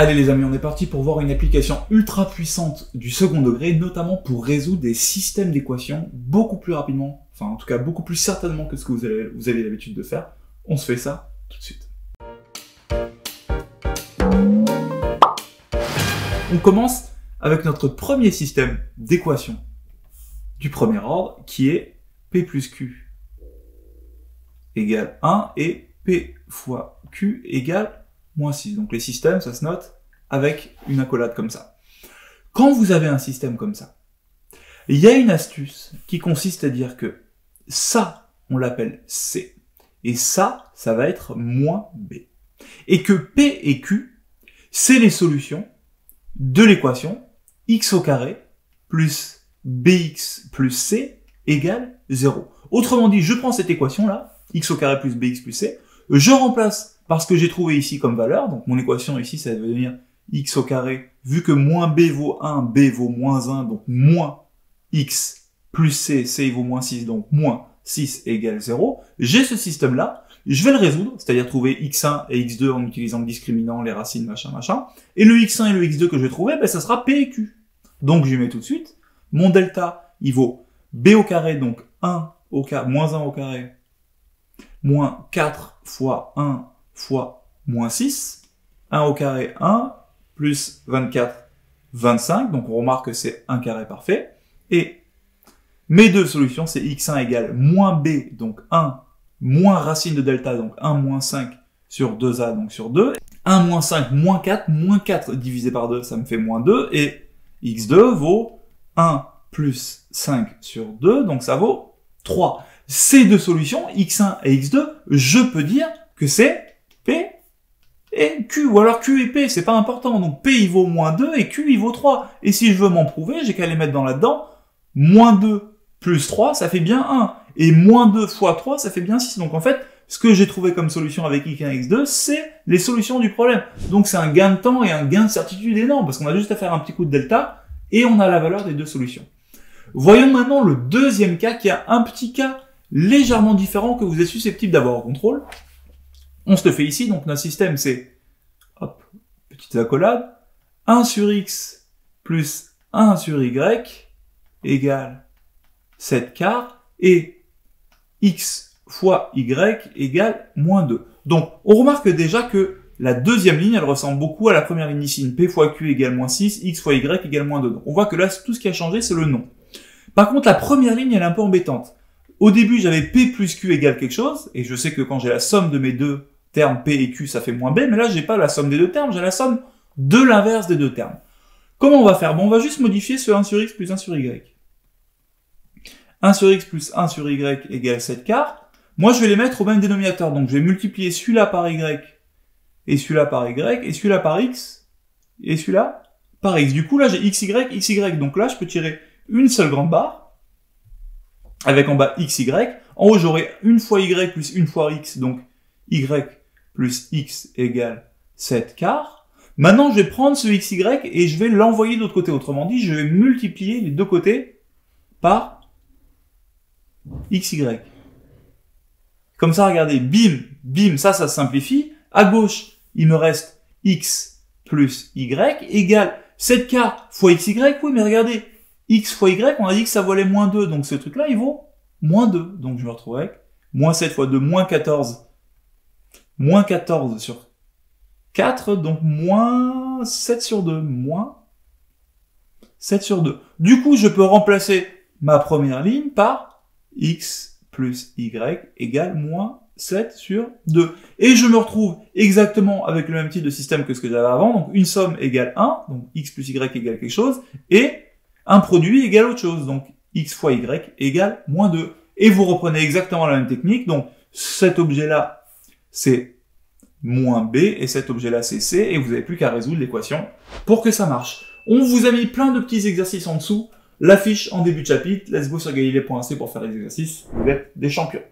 Allez les amis, on est parti pour voir une application ultra puissante du second degré, notamment pour résoudre des systèmes d'équations beaucoup plus rapidement, enfin en tout cas beaucoup plus certainement que ce que vous avez l'habitude de faire. On se fait ça tout de suite. On commence avec notre premier système d'équation du premier ordre qui est P plus Q égale 1 et P fois Q égale moins 6. Donc les systèmes, ça se note avec une accolade comme ça. Quand vous avez un système comme ça, il y a une astuce qui consiste à dire que ça, on l'appelle C, et ça va être moins B. Et que P et Q, c'est les solutions de l'équation x au carré plus bx plus c égale 0. Autrement dit, je prends cette équation-là, x au carré plus bx plus c, je remplace par ce que j'ai trouvé ici comme valeur, donc mon équation ici, ça va devenir x au carré, vu que moins b vaut 1, b vaut moins 1, donc moins x plus c, c vaut moins 6, donc moins 6 égale 0. J'ai ce système-là, je vais le résoudre, c'est-à-dire trouver x1 et x2 en utilisant le discriminant, les racines, machin, machin. Et le x1 et le x2 que je vais trouver, ben, ça sera p et q. Donc je mets tout de suite, mon delta, il vaut b au carré, donc 1 au carré, moins 1 au carré, moins 4 fois 1 fois moins 6, 1 au carré 1, plus 24, 25, donc on remarque que c'est un carré parfait, et mes deux solutions, c'est x1 égale moins b, donc 1, moins racine de delta, donc 1 moins 5 sur 2a, donc sur 2, 1 moins 5, moins 4 divisé par 2, ça me fait moins 2, et x2 vaut 1 plus 5 sur 2, donc ça vaut 3. Ces deux solutions, x1 et x2, je peux dire que c'est P et Q, ou alors Q et P, c'est pas important, donc P il vaut moins 2 et Q il vaut 3. Et si je veux m'en prouver, j'ai qu'à les mettre dans là-dedans, moins 2 plus 3, ça fait bien 1, et moins 2 fois 3, ça fait bien 6. Donc en fait, ce que j'ai trouvé comme solution avec x1 et x2, c'est les solutions du problème. Donc c'est un gain de temps et un gain de certitude énorme, parce qu'on a juste à faire un petit coup de delta, et on a la valeur des deux solutions. Voyons maintenant le deuxième cas, qui a un petit cas légèrement différent que vous êtes susceptible d'avoir au contrôle. On se le fait ici, donc notre système c'est, hop, petite accolade, 1 sur x plus 1 sur y égale 7 quarts, et x fois y égale moins 2. Donc, on remarque déjà que la deuxième ligne, elle ressemble beaucoup à la première ligne ici, p fois q égale moins 6, x fois y égale moins 2. Donc, on voit que là, tout ce qui a changé, c'est le nom. Par contre, la première ligne, elle est un peu embêtante. Au début, j'avais p plus q égale quelque chose, et je sais que quand j'ai la somme de mes deux termes p et q, ça fait moins b, mais là, j'ai pas la somme des deux termes, j'ai la somme de l'inverse des deux termes. Comment on va faire? Bon, on va juste modifier ce 1 sur x plus 1 sur y. 1 sur x plus 1 sur y égale 7 quarts. Moi, je vais les mettre au même dénominateur, donc je vais multiplier celui-là par y, et celui-là par y, et celui-là par x, et celui-là par x. Du coup, là, j'ai xy, xy, donc là, je peux tirer une seule grande barre, avec en bas xy. En haut, j'aurai une fois y plus une fois x, donc y plus x égale 7 quarts. Maintenant, je vais prendre ce xy et je vais l'envoyer de l'autre côté. Autrement dit, je vais multiplier les deux côtés par xy. Comme ça, regardez, bim, bim, ça se simplifie. À gauche, il me reste x plus y égale 7 quarts fois xy. Oui, mais regardez, x fois y, on a dit que ça valait moins 2. Donc ce truc-là, il vaut moins 2. Donc je me retrouve avec moins 7 fois 2, moins 14. Moins 14 sur 4, donc moins 7 sur 2. Moins 7 sur 2. Du coup, je peux remplacer ma première ligne par x plus y égale moins 7 sur 2. Et je me retrouve exactement avec le même type de système que ce que j'avais avant. Donc une somme égale 1, donc x plus y égale quelque chose, et un produit égale autre chose. Donc x fois y égale moins 2. Et vous reprenez exactement la même technique. Donc cet objet-là, c'est moins b, et cet objet-là, c'est c, et vous n'avez plus qu'à résoudre l'équation pour que ça marche. On vous a mis plein de petits exercices en dessous. L'affiche en début de chapitre, let's go sur galilée.ac pour faire les exercices, vous êtes des champions.